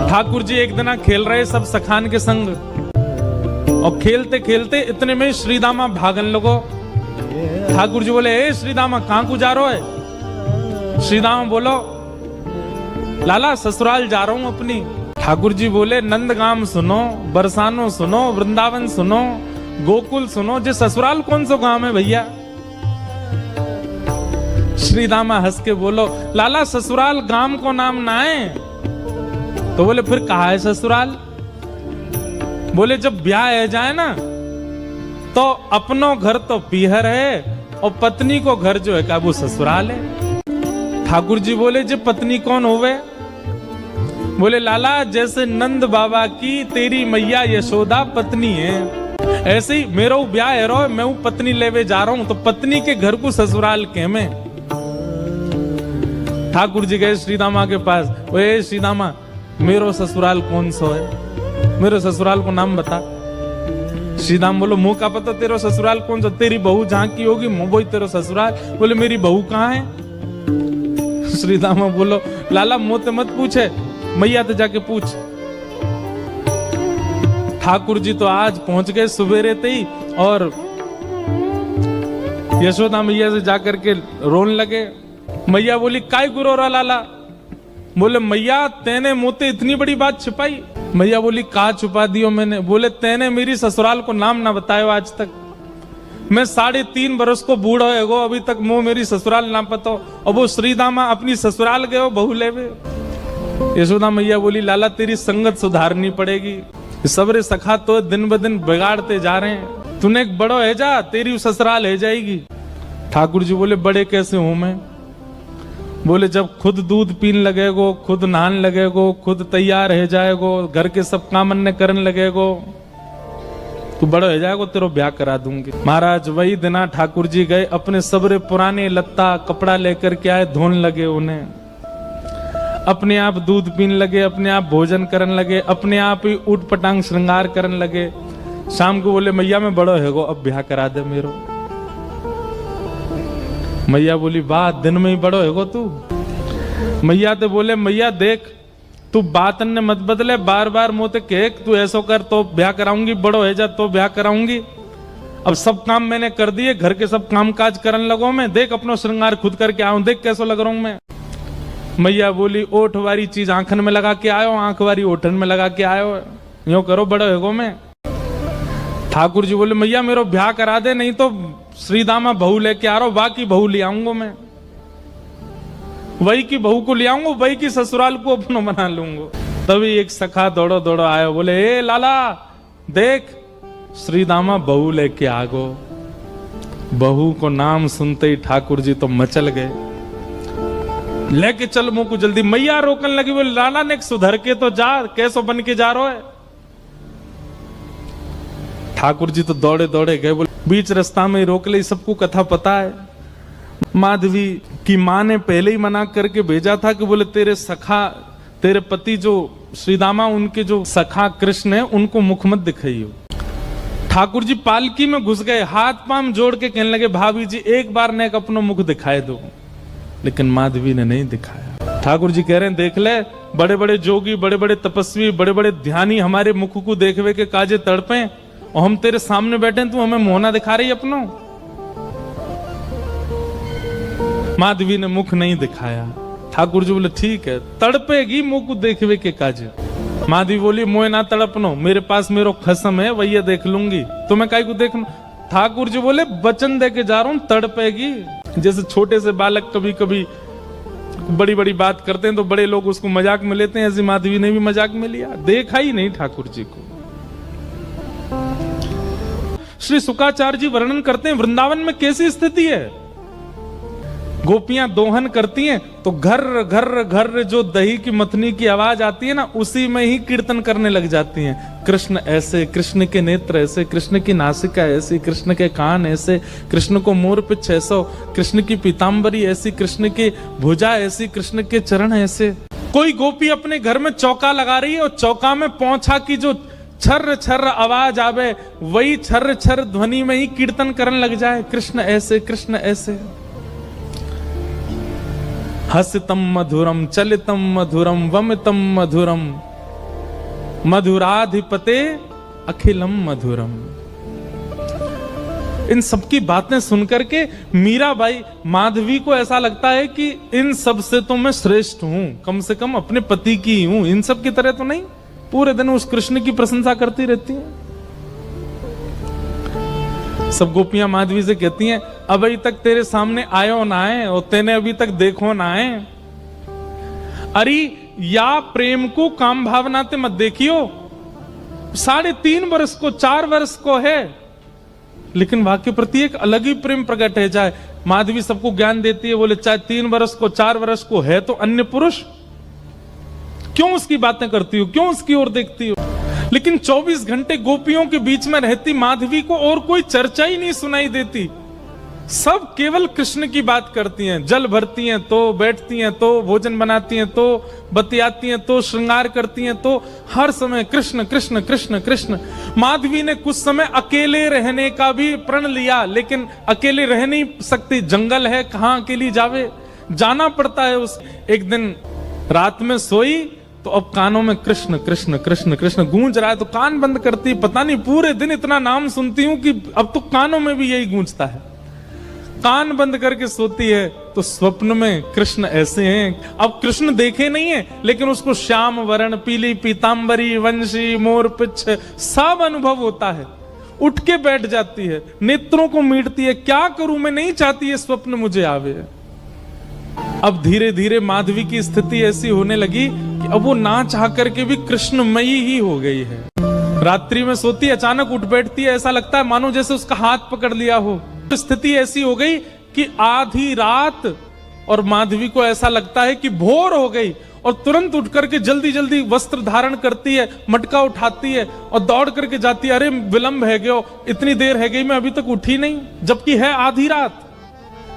ठाकुर जी एक दिन खेल रहे सब सखान के संग, और खेलते खेलते इतने में श्रीदामा भागन लगो। ठाकुर जी बोले, ए श्रीदामा कहां को जा रहे है? श्रीदामा बोलो, लाला ससुराल जा रहा हूं अपनी। ठाकुर जी बोले, नंदगाम सुनो, बरसानो सुनो, वृंदावन सुनो, गोकुल सुनो, जे ससुराल कौन सा गांव है भैया? श्रीदामा हंस के बोलो, लाला ससुराल गांव को नाम ना है। तो बोले, फिर कहा है ससुराल? बोले, जब ब्याह है जाए ना तो अपनो घर तो पीहर है और पत्नी को घर जो है का वो ससुराल है। ठाकुर जी बोले, जे पत्नी कौन होवे? बोले, लाला जैसे नंद बाबा की तेरी मैया यशोदा पत्नी है, ऐसे ही मेरो ब्याह है रो, मैं हूं पत्नी लेवे जा रहा हूं, तो पत्नी के घर को ससुराल के में। ठाकुर जी गए श्रीदामा के पास, ओए श्रीदामा मेरो ससुराल कौन सा है? मेरे ससुराल को नाम बता। श्रीदाम बोलो, मुंह का पता तेरा ससुराल कौन सा? तेरी बहू जहां की होगी वो तेरा ससुराल। बोले, मेरी बहू कहाँ है? श्रीदामा बोलो, लाला मुझे मत पूछे, मैया तो जाके पूछ। ठाकुर जी तो आज पहुंच गए सुबेरे ही, और यशोदा मैया से जाकर के रोने लगे। मैया बोली, काय गुरो रा लाला? बोले, मैया तेने मुझे इतनी बड़ी बात छिपाई। मैया बोली, कहा छुपा दियो मैंने? बोले, तेने मेरी ससुराल को नाम ना बतायो आज तक। मैं 3.5 बरस को बूढ़ा हो, अभी तक मुंह मेरी ससुराल ना पता, और वो श्रीदामा अपनी ससुराल गए हो बहू लेवे। यशोदा मैया बोली, लाला तेरी संगत सुधारनी पड़ेगी, सबरे सखा तो दिन ब दिन बिगाड़ते जा रहे हैं, तूने एक बड़ो है जा, तेरी ससुराल है जाएगी। ठाकुर जी बोले, बड़े कैसे हूं मैं? बोले, जब खुद दूध पीन लगेगो, खुद नहान लगेगो, खुद तैयार है जाएगो, घर के सब काम अन्य करने लगेगो, तू बड़ा हो जाएगो, तेरो ब्याह करा दूंगी। महाराज वही दिना ठाकुर जी गए, अपने सबरे पुराने लत्ता कपड़ा लेकर के आए, धोन लगे उन्हें, अपने आप दूध पीन लगे, अपने आप भोजन करने लगे, अपने आप ही उठ पटांग श्रृंगार करने लगे। शाम को बोले, मैया मैं बड़ो है गो, अब ब्याह करा दे मेरो। मैया बोली, वाह दिन में ही बड़ो है गो तू। मैया तो बोले, मैया देख तू बात ने मत बदले, बार बार मोते कह तू ऐसो कर तो ब्याह कराऊंगी, बड़ो है जा तो ब्याह कराऊंगी। अब सब काम मैंने कर दिए, घर के सब काम काज करने लगो मैं, देख अपनो श्रृंगार खुद करके आऊं, देख कैसो लग रहा हूं मैं। मैया बोली, ओठ वाली चीज आंखन में लगा के आयो, आंख वाली ओठन में लगा के आयो, यूं करो बड़ो है गो मैं। ठाकुर जी बोले, मैया मेरो ब्याह करा दे, नहीं तो श्रीदामा बहू लेके आ रहा हूं, बाकी बहू ले आऊंगा मैं, वही की बहू को ले आऊंगा, वही की ससुराल को अपनो बना लूंगा। तभी एक सखा दौड़ो दौड़ो आयो, बोले, ए लाला देख श्रीदामा बहू लेके आ गो। बहू को नाम सुनते ही ठाकुर जी तो मचल गए, लेके चल मुंह को जल्दी। मैया रोकने लगी, बोले, लाला ने सुधर के तो जा, कैसो बन के जा रहा है? ठाकुर जी तो दौड़े दौड़े गए, बोले बीच रास्ता में रोक ले, सबको कथा पता है। माधवी की माँ ने पहले ही मना करके भेजा था कि बोले तेरे सखा, तेरे पति जो श्रीदामा, उनके जो सखा कृष्ण है, उनको मुख मत दिखाइयो। ठाकुर जी पालकी में घुस गए, हाथ पांव जोड़ के कहने लगे, भाभी जी एक बार ने अपना मुख दिखाए दो, लेकिन माधवी ने नहीं दिखाया। ठाकुर जी कह रहे हैं, देख ले बड़े बड़े जोगी, बड़े बड़े तपस्वी, बड़े बड़े ध्यानी हमारे मुख को देखवे के काजे तड़पे, और हम तेरे सामने बैठे, तू हमें मोहना दिखा रही अपनो। माधवी ने मुख नहीं दिखाया। ठाकुर जी बोले, ठीक है, तड़पेगी मुख को देखवे के काजे। माधवी बोली, मोए ना तड़पनो, मेरे पास मेरो खसम है, वही देख लूंगी, तुम्हें काई को देखना। ठाकुर जी बोले, वचन दे के जा रहा हूं, तड़पेगी। जैसे छोटे से बालक कभी कभी बड़ी बड़ी बात करते हैं तो बड़े लोग उसको मजाक में लेते हैं, ऐसी माधवी ने भी मजाक में लिया, देखा ही नहीं ठाकुर जी को। श्री शुकाचार्य जी वर्णन करते हैं, वृंदावन में कैसी स्थिति है। गोपियां दोहन करती हैं तो घर घर घर जो दही की मथनी की आवाज आती है ना, उसी में ही कीर्तन करने लग जाती हैं। कृष्ण ऐसे, कृष्ण के नेत्र ऐसे, कृष्ण की नासिका ऐसी, कृष्ण के कान ऐसे, कृष्ण को मोर पिछ ऐसो, कृष्ण की पीतांबरी ऐसी, कृष्ण की भुजा ऐसी, कृष्ण के चरण ऐसे। कोई गोपी अपने घर में चौका लगा रही है और चौका में पौंछा की जो छर्र छर्र आवाज आवे, वही छर्र छर्र ध्वनि में ही कीर्तन करने लग जाए, कृष्ण ऐसे, कृष्ण ऐसे। हसितम मधुरम, चलितम मधुरम, वमितम मधुरम, मधुराधिपते अखिलम मधुरम। इन सबकी बातें सुनकर के मीराबाई, माधवी को ऐसा लगता है कि इन सब से तो मैं श्रेष्ठ हूं, कम से कम अपने पति की हूं, इन सब की तरह तो नहीं। पूरे दिन उस कृष्ण की प्रशंसा करती रहती हैं। सब गोपियां माधवी से कहती हैं, अभी तक तेरे सामने आयो ना आए और तेने अभी तक देखो ना आए। अरे या प्रेम को काम भावनाते मत देखियो, 3.5 वर्ष को 4 वर्ष को है, लेकिन वाक्य प्रति एक अलग ही प्रेम प्रकट है। चाहे माधवी सबको ज्ञान देती है, बोले चाहे 3 वर्ष को 4 वर्ष को है तो अन्य पुरुष, क्यों उसकी बातें करती हो, क्यों उसकी ओर देखती हो। लेकिन 24 घंटे गोपियों के बीच में रहती माधवी को और कोई चर्चा ही नहीं सुनाई देती। सब केवल कृष्ण की बात करती हैं। जल भरती हैं तो, बैठती हैं तो, भोजन बनाती हैं तो, बतियाती हैं तो, श्रृंगार करती हैं तो, हर समय कृष्ण कृष्ण कृष्ण कृष्ण। माधवी ने कुछ समय अकेले रहने का भी प्रण लिया, लेकिन अकेले रह नहीं सकती, जंगल है, कहां अकेली जावे, जाना पड़ता है। उस एक दिन रात में सोई तो अब कानों में कृष्ण कृष्ण कृष्ण कृष्ण गूंज रहा है, तो कान बंद करती, पता नहीं पूरे दिन इतना नाम सुनती हूं कि अब तो कानों में भी यही गूंजता है। कान बंद करके सोती है तो स्वप्न में कृष्ण ऐसे हैं। अब कृष्ण देखे नहीं है, लेकिन उसको श्याम वर्ण, पीली पीतांबरी, वंशी, मोर पिछ सब अनुभव होता है। उठ के बैठ जाती है, नेत्रों को मीटती है, क्या करूं मैं, नहीं चाहती है स्वप्न मुझे आवे। अब धीरे धीरे माधवी की स्थिति ऐसी होने लगी कि अब वो ना चाह करके भी कृष्णमयी ही हो गई है। रात्रि में सोती, अचानक उठ बैठती है, ऐसा लगता है मानो जैसे उसका हाथ पकड़ लिया हो। स्थिति ऐसी हो गई कि आधी रात और माधवी को ऐसा लगता है कि भोर हो गई, और तुरंत उठ करके जल्दी जल्दी वस्त्र धारण करती है, मटका उठाती है और दौड़ करके जाती है। अरे विलंब है गयो, इतनी देर है गई, मैं अभी तक उठी नहीं, जबकि है आधी रात।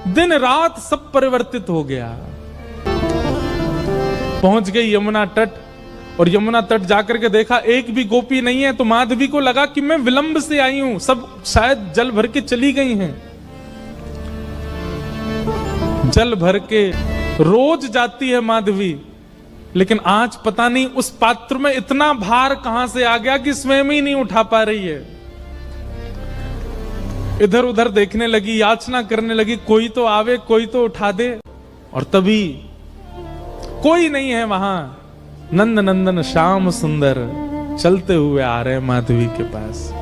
दिन रात सब परिवर्तित हो गया। पहुंच गई यमुना तट, और यमुना तट जाकर के देखा एक भी गोपी नहीं है, तो माधवी को लगा कि मैं विलंब से आई हूं, सब शायद जल भर के चली गई हैं। जल भर के रोज जाती है माधवी, लेकिन आज पता नहीं उस पात्र में इतना भार कहां से आ गया कि स्वयं ही नहीं उठा पा रही है। इधर उधर देखने लगी, याचना करने लगी, कोई तो आवे, कोई तो उठा दे, और तभी कोई नहीं है वहां। नंद नंदन श्याम सुंदर चलते हुए आ रहे हैं माधवी के पास।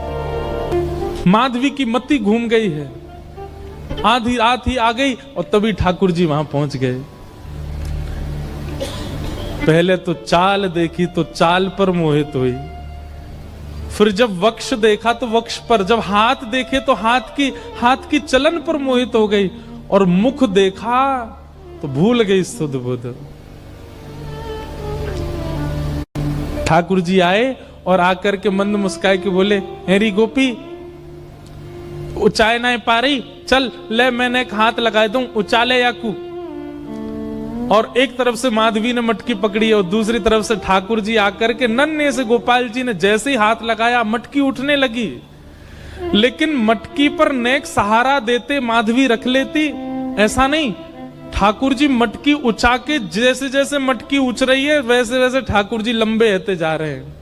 माधवी की मति घूम गई है, आधी रात ही आ गई, और तभी ठाकुर जी वहां पहुंच गए। पहले तो चाल देखी तो चाल पर मोहित हुई, फिर जब वक्ष देखा तो वक्ष पर, जब हाथ देखे तो हाथ की चलन पर मोहित हो गई, और मुख देखा तो भूल गई सुध बुध। ठाकुर जी आए और आकर के मंद मुस्काए के बोले, हेरी गोपी उचाए ना पा रही, चल ले मैंने एक हाथ लगा दूं, उचाले याकू। और एक तरफ से माधवी ने मटकी पकड़ी और दूसरी तरफ से ठाकुर जी आकर के नन्हे से गोपाल जी ने जैसे ही हाथ लगाया मटकी उठने लगी, लेकिन मटकी पर नेक सहारा देते माधवी रख लेती, ऐसा नहीं। ठाकुर जी मटकी उछा के, जैसे जैसे मटकी उछ रही है वैसे वैसे ठाकुर जी लंबे होते जा रहे हैं,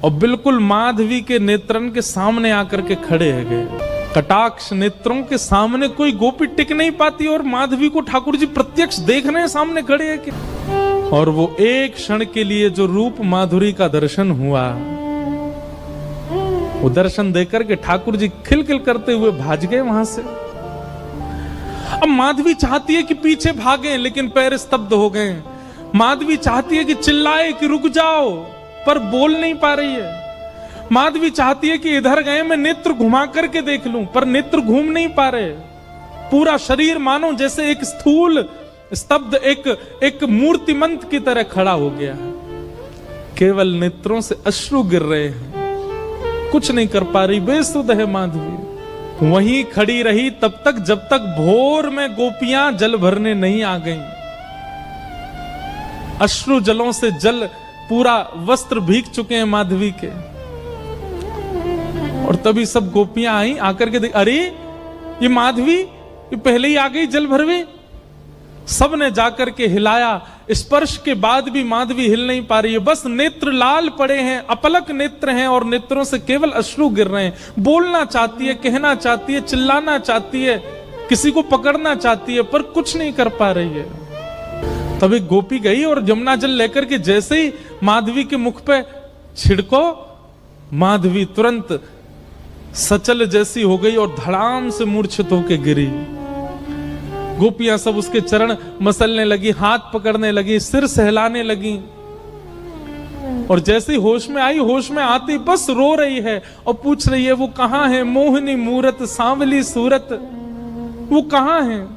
और बिल्कुल माधवी के नेत्रन के सामने आकर के खड़े है गए। कटाक्ष नेत्रों के सामने कोई गोपी टिक नहीं पाती, और माधवी को ठाकुर जी प्रत्यक्ष देख रहे हैं, सामने खड़े हैं कि। और वो एक क्षण के लिए जो रूप माधुरी का दर्शन हुआ, वो दर्शन देकर के ठाकुर जी खिलखिल करते हुए भाग गए वहां से। अब माधवी चाहती है कि पीछे भागे, लेकिन पैर स्तब्ध हो गए। माधवी चाहती है कि चिल्लाए कि रुक जाओ, पर बोल नहीं पा रही है। माधवी चाहती है कि इधर गए मैं नेत्र घुमा करके देख लूं, पर नेत्र घूम नहीं पा रहे। पूरा शरीर मानो जैसे एक स्थूल स्तब्ध एक मूर्तिमंत की तरह खड़ा हो गया है। केवल नेत्रों से अश्रु गिर रहे हैं, कुछ नहीं कर पा रही, बेसुध है माधवी। वहीं खड़ी रही तब तक जब तक भोर में गोपियां जल भरने नहीं आ गईं। अश्रु जलों से जल पूरा वस्त्र भीग चुके हैं माधवी के, और तभी सब गोपियां आई, आकर के देख, अरे ये माधवी ये पहले ही आ गई जल भरवे। सब ने जाकर के हिलाया, स्पर्श के बाद भी माधवी हिल नहीं पा रही है, बस नेत्र लाल पड़े हैं, अपलक नेत्र हैं और नेत्रों से केवल अश्रु गिर रहे हैं। बोलना चाहती है, कहना चाहती है, चिल्लाना चाहती है, किसी को पकड़ना चाहती है, पर कुछ नहीं कर पा रही है। तब एक गोपी गई और यमुना जल लेकर के जैसे ही माधवी के मुख पे छिड़को, माधवी तुरंत सचल जैसी हो गई और धड़ाम से मूर्छित होकर गिरी। गोपियां सब उसके चरण मसलने लगी, हाथ पकड़ने लगी, सिर सहलाने लगी और जैसे ही होश में आई, होश में आती बस रो रही है और पूछ रही है वो कहां है, मोहिनी मूरत सांवली सूरत, वो कहां है।